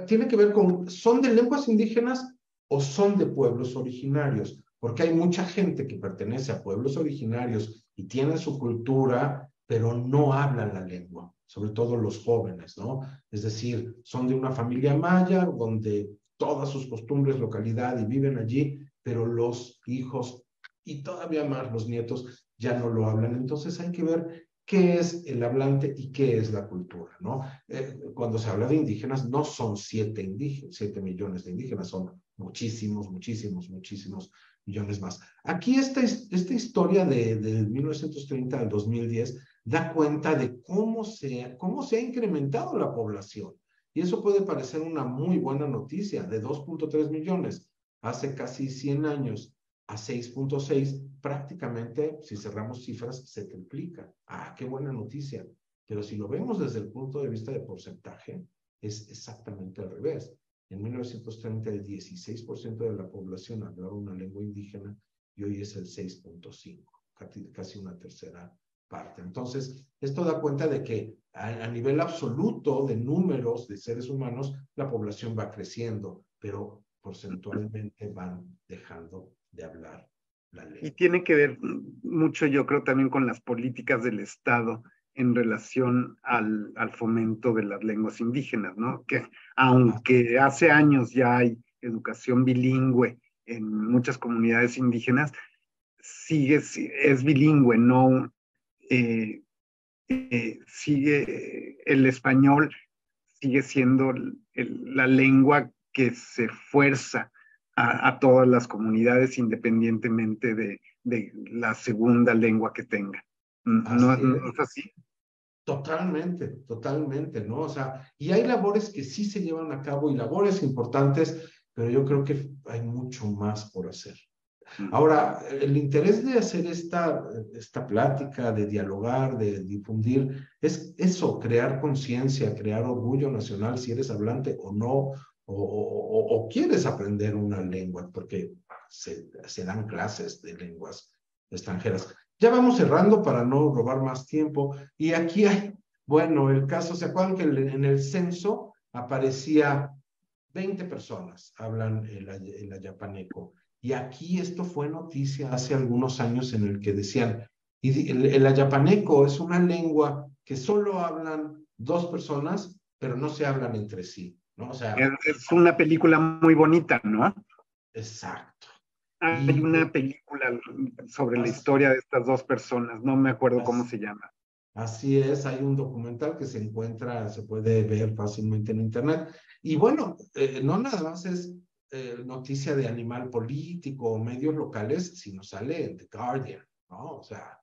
Tiene que ver con, ¿son de lenguas indígenas o son de pueblos originarios? Porque hay mucha gente que pertenece a pueblos originarios y tienen su cultura, pero no hablan la lengua, sobre todo los jóvenes, ¿no? Es decir, son de una familia maya donde todas sus costumbres, localidad y viven allí, pero los hijos y todavía más los nietos ya no lo hablan. Entonces hay que ver qué es el hablante y qué es la cultura, ¿no? Cuando se habla de indígenas, no son 7 millones de indígenas, son muchísimos, muchísimos, muchísimos millones más. Aquí esta historia de 1930 al 2010 da cuenta de cómo se ha incrementado la población. Y eso puede parecer una muy buena noticia, de 2.3 millones hace casi 100 años a 6.6, prácticamente, si cerramos cifras, se triplica. Ah, qué buena noticia. Pero si lo vemos desde el punto de vista de porcentaje, es exactamente al revés. En 1930 el 16% de la población hablaba una lengua indígena y hoy es el 6.5, casi una tercera parte. Entonces, esto da cuenta de que a nivel absoluto de números de seres humanos, la población va creciendo, pero porcentualmente van dejando de hablar la lengua. Y tiene que ver mucho, yo creo, también con las políticas del Estado en relación al fomento de las lenguas indígenas, ¿no? Que aunque hace años ya hay educación bilingüe en muchas comunidades indígenas, es bilingüe, no sigue el español, sigue siendo la lengua que se fuerza a todas las comunidades independientemente de la segunda lengua que tenga. ¿No es así? Totalmente, totalmente, ¿no? O sea, y hay labores que sí se llevan a cabo y labores importantes, pero yo creo que hay mucho más por hacer. Ahora, el interés de hacer esta plática, de dialogar, de difundir, es eso, crear conciencia, crear orgullo nacional, si eres hablante o no, o quieres aprender una lengua, porque se dan clases de lenguas extranjeras. Ya vamos cerrando para no robar más tiempo. Y aquí hay, bueno, el caso, ¿se acuerdan que en el censo aparecía 20 personas hablan el ayapaneco? Y aquí esto fue noticia hace algunos años en el que decían, y el ayapaneco es una lengua que solo hablan 2 personas, pero no se hablan entre sí, ¿no? O sea, Es una película muy bonita, ¿no? exacto. Hay Y una película sobre la así, historia de estas dos personas, no me acuerdo cómo así, se llama. así es, hay un documental que se encuentra, se puede ver fácilmente en internet. Y bueno, no nada más es noticia de animal político o medios locales, sino sale en The Guardian, ¿no? O sea,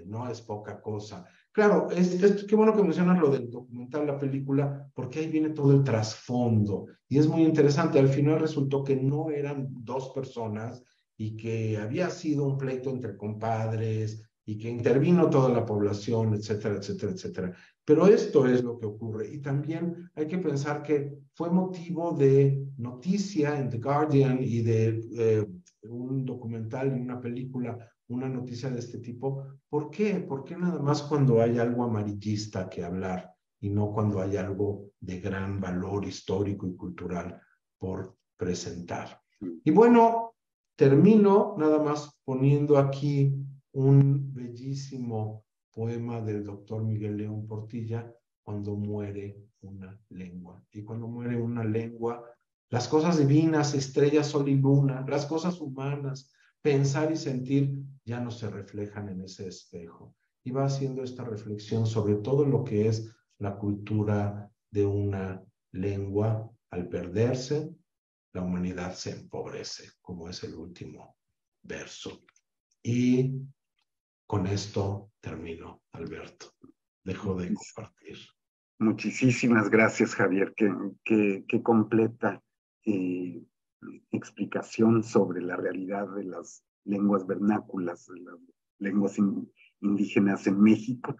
no es poca cosa. Claro, qué bueno que mencionas lo del documental, la película, porque ahí viene todo el trasfondo. Y es muy interesante. Al final resultó que no eran dos personas y que había sido un pleito entre compadres y que intervino toda la población, etcétera, etcétera, etcétera. Pero esto es lo que ocurre. Y también hay que pensar que fue motivo de noticia en The Guardian y de un documental y una película, una noticia de este tipo. ¿Por qué? ¿Por qué nada más cuando hay algo amarillista que hablar y no cuando hay algo de gran valor histórico y cultural por presentar? Y bueno, termino nada más poniendo aquí un bellísimo poema del doctor Miguel León Portilla, Cuando muere una lengua. Y cuando muere una lengua, las cosas divinas, estrellas, sol y luna, las cosas humanas, pensar y sentir ya no se reflejan en ese espejo. Y va haciendo esta reflexión sobre todo lo que es la cultura de una lengua. Al perderse, la humanidad se empobrece, como es el último verso. Y con esto termino, Alberto. Dejo de compartir. Muchísimas gracias, Javier. Qué completa eh, explicación sobre la realidad de las lenguas vernáculas, de las lenguas indígenas en México.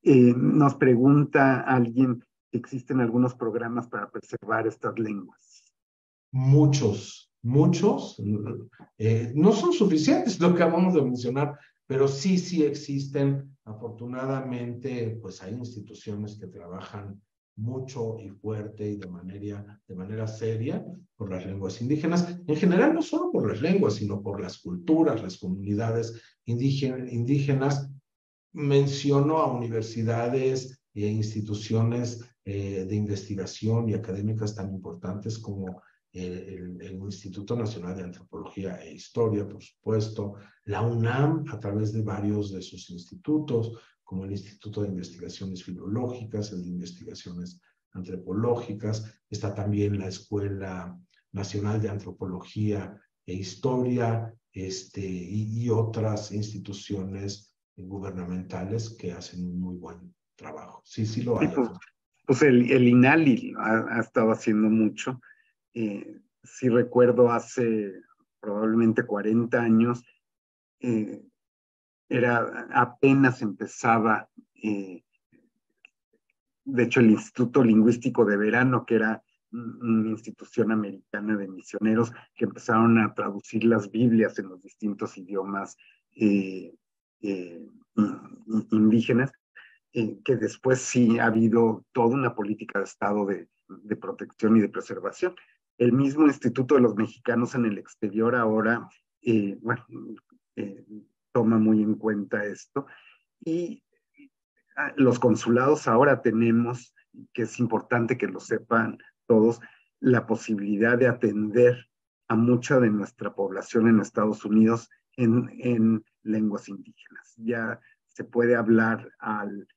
Nos pregunta alguien si existen algunos programas para preservar estas lenguas. Muchos, no son suficientes lo que acabamos de mencionar, pero sí existen. Afortunadamente, pues hay instituciones que trabajan mucho y fuerte y de manera seria por las lenguas indígenas. En general, no solo por las lenguas, sino por las culturas, las comunidades indígenas. Menciono a universidades e instituciones de investigación y académicas tan importantes como el Instituto Nacional de Antropología e Historia, por supuesto, la UNAM a través de varios de sus institutos, como el Instituto de Investigaciones Filológicas, el de Investigaciones Antropológicas, está también la Escuela Nacional de Antropología e Historia, y otras instituciones gubernamentales que hacen un muy buen trabajo. Sí lo Sí, hay. pues el INALI ha estado haciendo mucho. Sí recuerdo hace probablemente 40 años, eh, apenas empezaba, de hecho, el Instituto Lingüístico de Verano, que era una institución americana de misioneros que empezaron a traducir las Biblias en los distintos idiomas eh, eh, indígenas, que después sí ha habido toda una política de Estado de protección y de preservación. El mismo Instituto de los Mexicanos en el Exterior ahora, bueno, eh, toma muy en cuenta esto. Y los consulados ahora tenemos, que es importante que lo sepan todos, la posibilidad de atender a mucha de nuestra población en Estados Unidos en lenguas indígenas. Ya se puede hablar al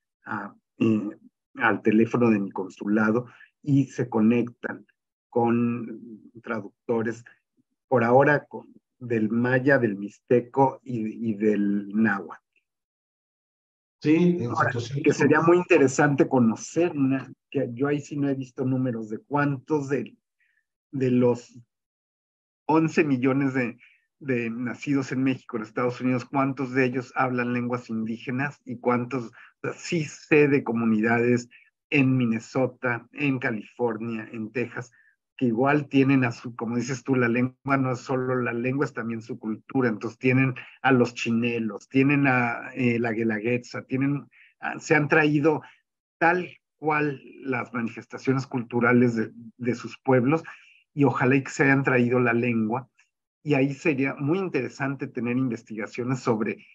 teléfono de mi consulado y se conectan con traductores, por ahora del maya, del mixteco y del náhuatl. Sí, en Ahora, situaciones que sería como... muy interesante conocer, que yo ahí sí no he visto números de cuántos de los 11 millones de nacidos en México, en Estados Unidos, cuántos de ellos hablan lenguas indígenas y cuántos, o sea, sí sé de comunidades en Minnesota, en California, en Texas, que igual tienen como dices tú, la lengua no es solo la lengua, es también su cultura. Entonces tienen a los chinelos, tienen a la guelaguetza, se han traído tal cual las manifestaciones culturales de sus pueblos, y ojalá y que se hayan traído la lengua. Y ahí sería muy interesante tener investigaciones sobre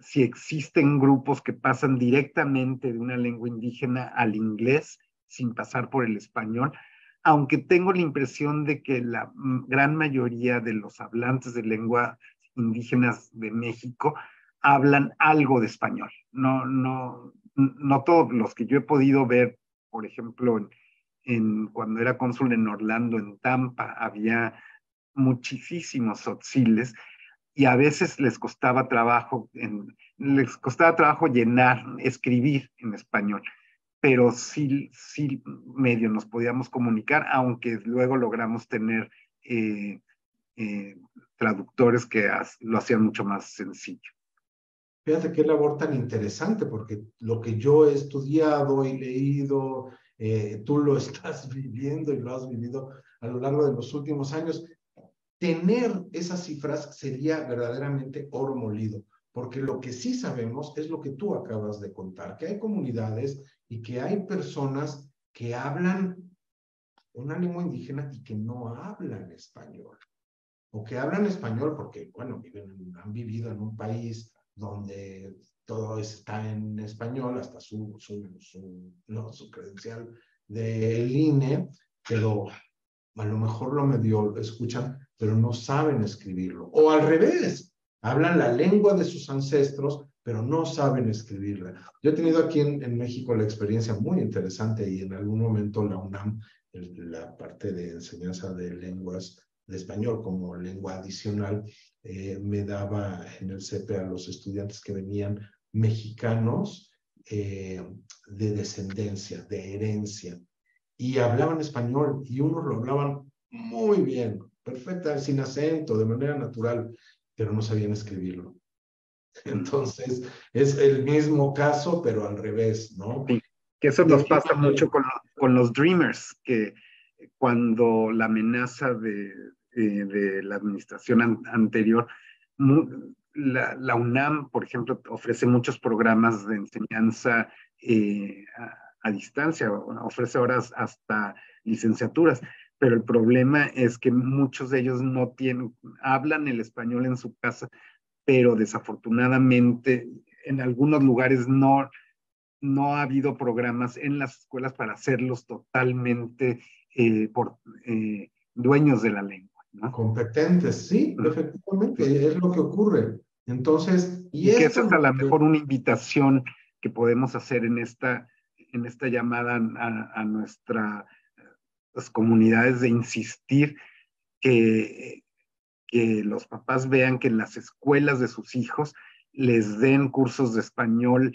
si existen grupos que pasan directamente de una lengua indígena al inglés sin pasar por el español, aunque tengo la impresión de que la gran mayoría de los hablantes de lengua indígenas de México hablan algo de español. No todos los que yo he podido ver, por ejemplo, cuando era cónsul en Orlando, en Tampa, había muchísimos tzotziles y a veces les costaba trabajo llenar, escribir en español, pero sí medio nos podíamos comunicar, aunque luego logramos tener eh, eh, traductores que lo hacían mucho más sencillo. Fíjate qué labor tan interesante, porque lo que yo he estudiado y leído, tú lo estás viviendo y lo has vivido a lo largo de los últimos años. Tener esas cifras sería verdaderamente oro molido, porque lo que sí sabemos es lo que tú acabas de contar, que hay comunidades y que hay personas que hablan una lengua indígena y que no hablan español, o que hablan español porque, bueno, han vivido en un país donde todo está en español, hasta su credencial del INE, pero a lo mejor lo medio escuchan, pero no saben escribirlo. O al revés, hablan la lengua de sus ancestros, pero no saben escribirla. Yo he tenido aquí en México la experiencia muy interesante y en algún momento la UNAM, la parte de enseñanza de lenguas de español como lengua adicional, me daba en el CEPE a los estudiantes que venían mexicanos de descendencia, de herencia, y hablaban español y unos lo hablaban muy bien, perfecta, sin acento, de manera natural, pero no sabían escribirlo. Entonces, es el mismo caso, pero al revés, ¿no? Sí, que eso nos pasa mucho con los Dreamers, que cuando la amenaza de la administración anterior, la UNAM, por ejemplo, ofrece muchos programas de enseñanza a distancia, ofrece horas hasta licenciaturas, pero el problema es que muchos de ellos hablan el español en su casa, pero desafortunadamente en algunos lugares no ha habido programas en las escuelas para hacerlos totalmente dueños de la lengua, ¿no? Competentes, sí, efectivamente, es lo que ocurre. Entonces, y Y que esa esto es es a lo lo que... mejor una invitación que podemos hacer en esta llamada a nuestras comunidades de insistir que, que los papás vean que en las escuelas de sus hijos les den cursos de español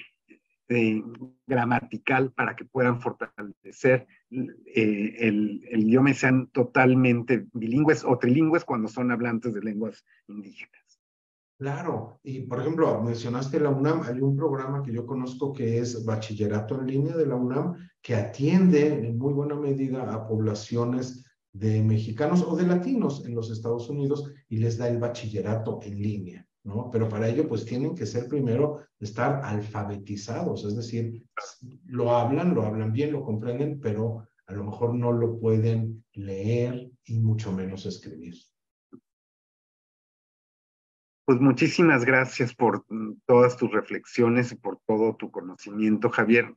gramatical para que puedan fortalecer el idioma y sean totalmente bilingües o trilingües cuando son hablantes de lenguas indígenas. Claro, y por ejemplo, mencionaste la UNAM, hay un programa que yo conozco que es Bachillerato en Línea de la UNAM, que atiende en muy buena medida a poblaciones de mexicanos o de latinos en los Estados Unidos y les da el bachillerato en línea, ¿no? Pero para ello, pues tienen que ser primero estar alfabetizados, es decir, lo hablan bien, lo comprenden, pero a lo mejor no lo pueden leer y mucho menos escribir. Pues muchísimas gracias por todas tus reflexiones y por todo tu conocimiento, Javier.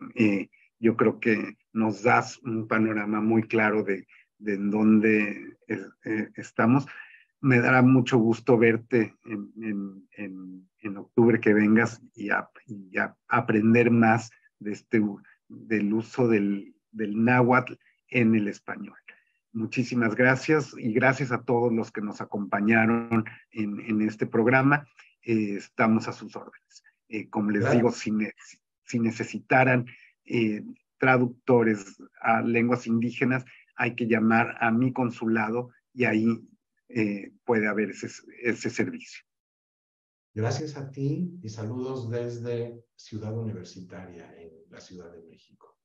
Yo creo que nos das un panorama muy claro de en dónde estamos. Me dará mucho gusto verte en octubre que vengas y aprender más del uso del náhuatl en el español. Muchísimas gracias y gracias a todos los que nos acompañaron en este programa. Estamos a sus órdenes. Como les digo, Gracias. si necesitaran eh, traductores a lenguas indígenas, hay que llamar a mi consulado y ahí puede haber ese servicio. Gracias a ti y saludos desde Ciudad Universitaria en la Ciudad de México.